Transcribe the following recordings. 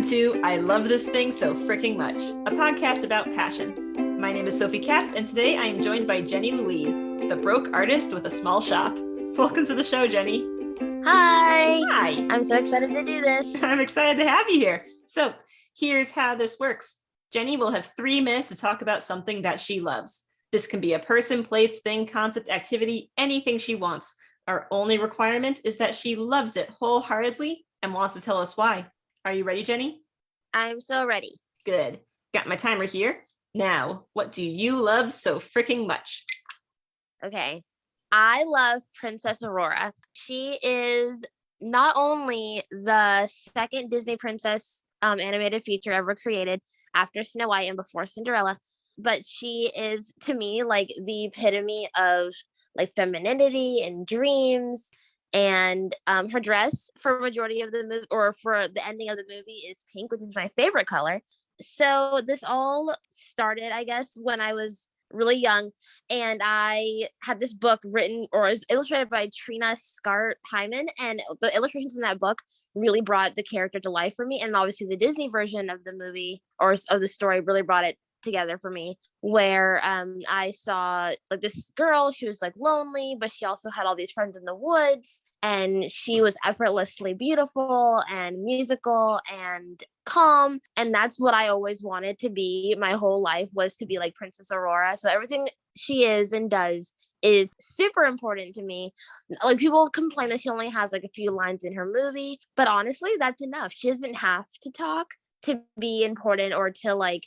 Welcome to I Love This Thing So Fricking Much, a podcast about passion. My name is Sophie Katz, and today I am joined by Jenny Louise, the broke artist with a small shop. Welcome to the show, Jenny. Hi. Hi. I'm so excited to do this. I'm excited to have you here. So here's how this works. Jenny will have 3 minutes to talk about something that she loves. This can be a person, place, thing, concept, activity, anything she wants. Our only requirement is that she loves it wholeheartedly and wants to tell us why. Are you ready, Jenny? I'm so ready. Good. Got my timer here. Now, what do you love so freaking much? Okay. I love Princess Aurora. She is not only the second Disney princess animated feature ever created after Snow White and before Cinderella, but she is, to me, like the epitome of like femininity and dreams. And her dress for a majority of the movie, or for the ending of the movie, is pink, which is my favorite color. So this all started, I guess, when I was really young, and I had this book written or was illustrated by Trina Scart Hyman, and the illustrations in that book really brought the character to life for me. And obviously the Disney version of the movie or of the story really brought it together for me, where I saw like this girl. She was like lonely, but she also had all these friends in the woods, and she was effortlessly beautiful and musical and calm. And that's what I always wanted to be my whole life, was to be like Princess Aurora. So everything she is and does is super important to me. Like, people complain that she only has like a few lines in her movie, but honestly, that's enough. She doesn't have to talk to be important or to like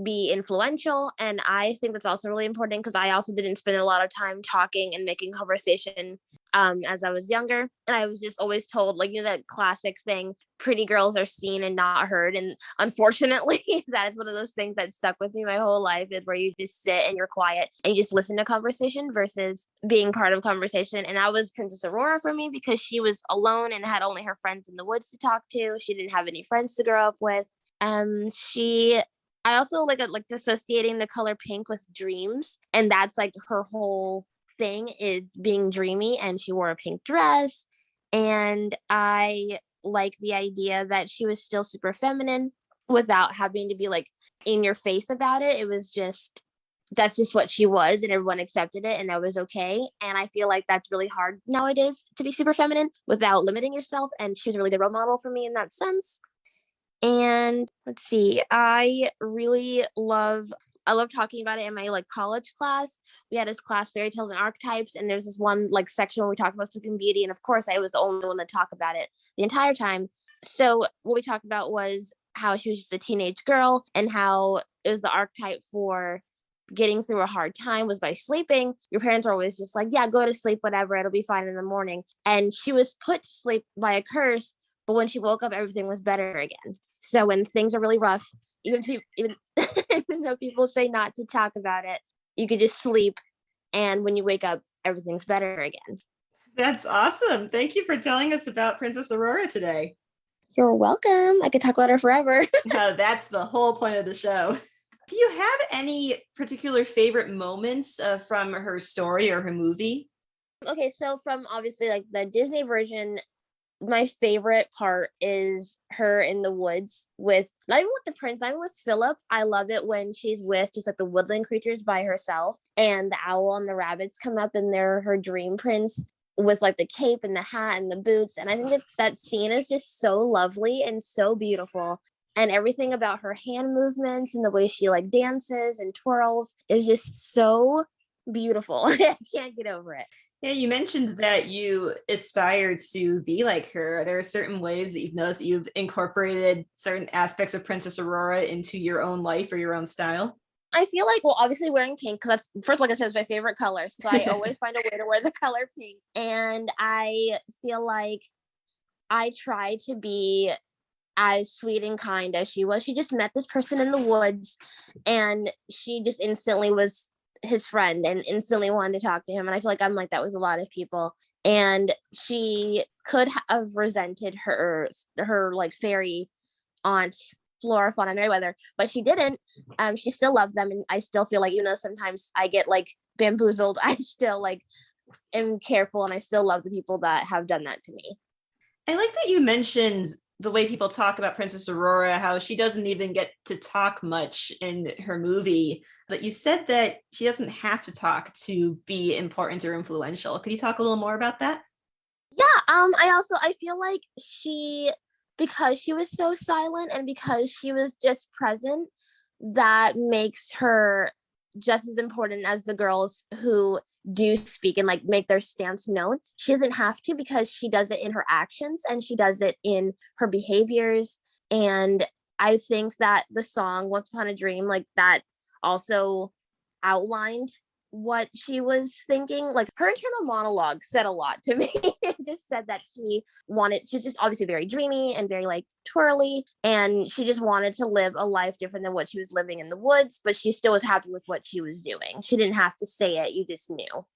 be influential. And I think that's also really important, because I also didn't spend a lot of time talking and making conversation as I was younger. And I was just always told, like, you know, that classic thing, pretty girls are seen and not heard. And unfortunately, that is one of those things that stuck with me my whole life, is where you just sit and you're quiet and you just listen to conversation versus being part of conversation. And that was Princess Aurora for me, because she was alone and had only her friends in the woods to talk to. She didn't have any friends to grow up with. I also like dissociating the color pink with dreams. And that's like her whole thing, is being dreamy. And she wore a pink dress. And I like the idea that she was still super feminine without having to be like in your face about it. It was just, that's just what she was, and everyone accepted it, and that was okay. And I feel like that's really hard nowadays, to be super feminine without limiting yourself. And she was really the role model for me in that sense. And let's see, I love talking about it in my like college class. We had this class, fairy tales and archetypes, and there's this one like section where we talked about Sleeping Beauty, and of course I was the only one to talk about it the entire time. So what we talked about was how she was just a teenage girl, and how it was the archetype for getting through a hard time was by sleeping. Your parents are always just like, yeah, go to sleep, whatever, it'll be fine in the morning. And she was put to sleep by a curse, but when she woke up, everything was better again. So when things are really rough, even though people say not to talk about it, you could just sleep, and when you wake up, everything's better again. That's awesome. Thank you for telling us about Princess Aurora today. You're welcome. I could talk about her forever. That's the whole point of the show. Do you have any particular favorite moments from her story or her movie? Okay, so from obviously like the Disney version, my favorite part is her in the woods with, not even with the prince, not even with Philip. I love it when she's with just like the woodland creatures by herself, and the owl and the rabbits come up, and they're her dream prince with like the cape and the hat and the boots. And I think that scene is just so lovely and so beautiful. And everything about her hand movements and the way she like dances and twirls is just so beautiful. I can't get over it. Yeah, you mentioned that you aspire to be like her. There are certain ways that you've noticed that you've incorporated certain aspects of Princess Aurora into your own life or your own style. I feel like, well, obviously wearing pink, because that's, first, like I said, it's my favorite color. So I always find a way to wear the color pink. And I feel like I try to be as sweet and kind as she was. She just met this person in the woods, and she just instantly was his friend and instantly wanted to talk to him. And I feel like I'm like that with a lot of people. And she could have resented her like fairy aunt Flora, Fauna, Merryweather, but she didn't. She still loved them, and I still feel like, sometimes I get like bamboozled, I still like am careful, and I still love the people that have done that to me. I like that you mentioned the way people talk about Princess Aurora, how she doesn't even get to talk much in her movie. But you said that she doesn't have to talk to be important or influential. Could you talk a little more about that? Yeah, I feel like because she was so silent and because she was just present, that makes her just as important as the girls who do speak and like make their stance known. She doesn't have to, because she does it in her actions and she does it in her behaviors. And I think that the song Once Upon a Dream, like, that also outlined what she was thinking. Like, her internal monologue said a lot to me. It just said that she was just obviously very dreamy and very like twirly, and she just wanted to live a life different than what she was living in the woods, but she still was happy with what she was doing. She didn't have to say it, you just knew.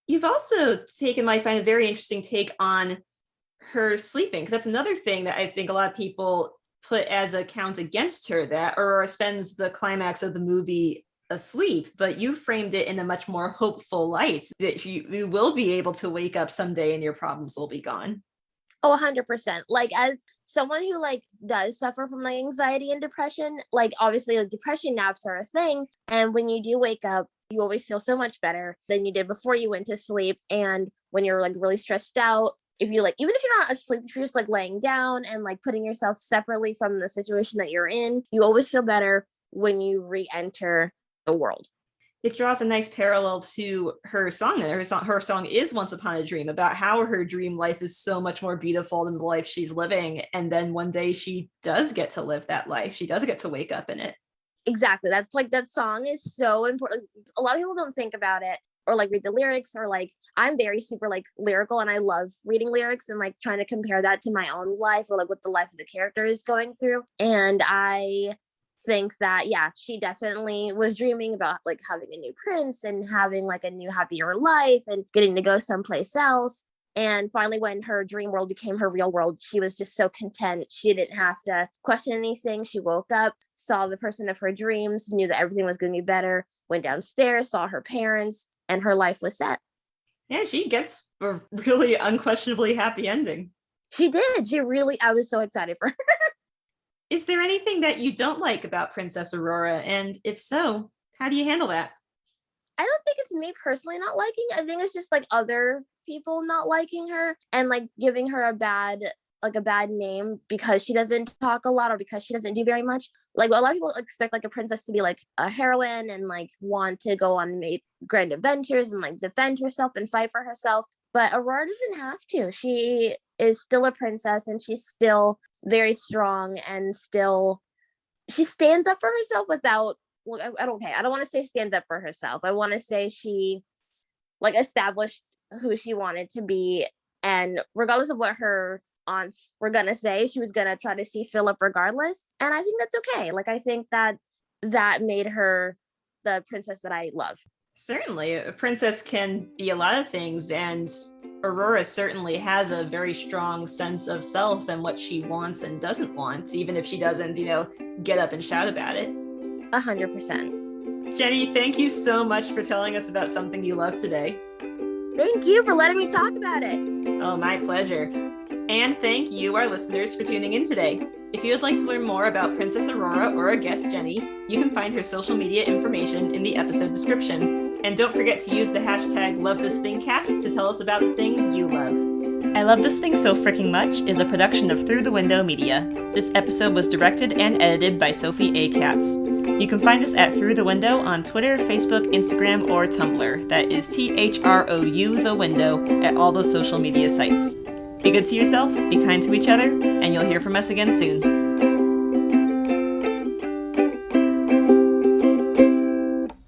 You've also taken, I find, a very interesting take on her sleeping, because that's another thing that I think a lot of people put as a count against her, that Aurora spends the climax of the movie asleep, but you framed it in a much more hopeful light, that you will be able to wake up someday and your problems will be gone. Oh, 100%. Like, as someone who like does suffer from like anxiety and depression, like obviously like depression naps are a thing, and when you do wake up, you always feel so much better than you did before you went to sleep. And when you're like really stressed out, if you like, even if you're not asleep, if you're just like laying down and like putting yourself separately from the situation that you're in, you always feel better when you re-enter the world. It draws a nice parallel to her song. Her song is Once Upon a Dream, about how her dream life is so much more beautiful than the life she's living. And then one day she does get to live that life. She does get to wake up in it. Exactly. That's like, that song is so important. A lot of people don't think about it or like read the lyrics, or like, I'm very super like lyrical and I love reading lyrics and like trying to compare that to my own life or like what the life of the character is going through. And I think that, yeah, she definitely was dreaming about like having a new prince and having like a new happier life and getting to go someplace else. And finally, when her dream world became her real world, she was just so content. She didn't have to question anything. She woke up, saw the person of her dreams, knew that everything was going to be better, went downstairs, saw her parents, and her life was set. Yeah, she gets a really unquestionably happy ending. She did. I was so excited for her. Is there anything that you don't like about Princess Aurora? And if so, how do you handle that? I don't think it's me personally not liking. I think it's just like other people not liking her and like giving her a bad name because she doesn't talk a lot or because she doesn't do very much. Like, a lot of people expect like a princess to be like a heroine and like want to go on grand adventures and like defend herself and fight for herself. But Aurora doesn't have to. She is still a princess and she's still very strong and she stands up for herself without, well, I don't want to say stands up for herself. I want to say she like established who she wanted to be. And regardless of what her aunts were going to say, she was going to try to see Philip regardless. And I think that's okay. Like, I think that made her the princess that I love. Certainly, a princess can be a lot of things, and Aurora certainly has a very strong sense of self and what she wants and doesn't want, even if she doesn't, get up and shout about it. 100%. Jenny, thank you so much for telling us about something you love today. Thank you for letting me talk about it. Oh, my pleasure. And thank you, our listeners, for tuning in today. If you would like to learn more about Princess Aurora or our guest Jenny, you can find her social media information in the episode description. And don't forget to use the hashtag #LoveThisThingCast to tell us about the things you love. I Love This Thing So Fricking Much is a production of Through the Window Media. This episode was directed and edited by Sophie A. Katz. You can find us at Through the Window on Twitter, Facebook, Instagram, or Tumblr. That is THROU The Window at all those social media sites. Be good to yourself, be kind to each other, and you'll hear from us again soon.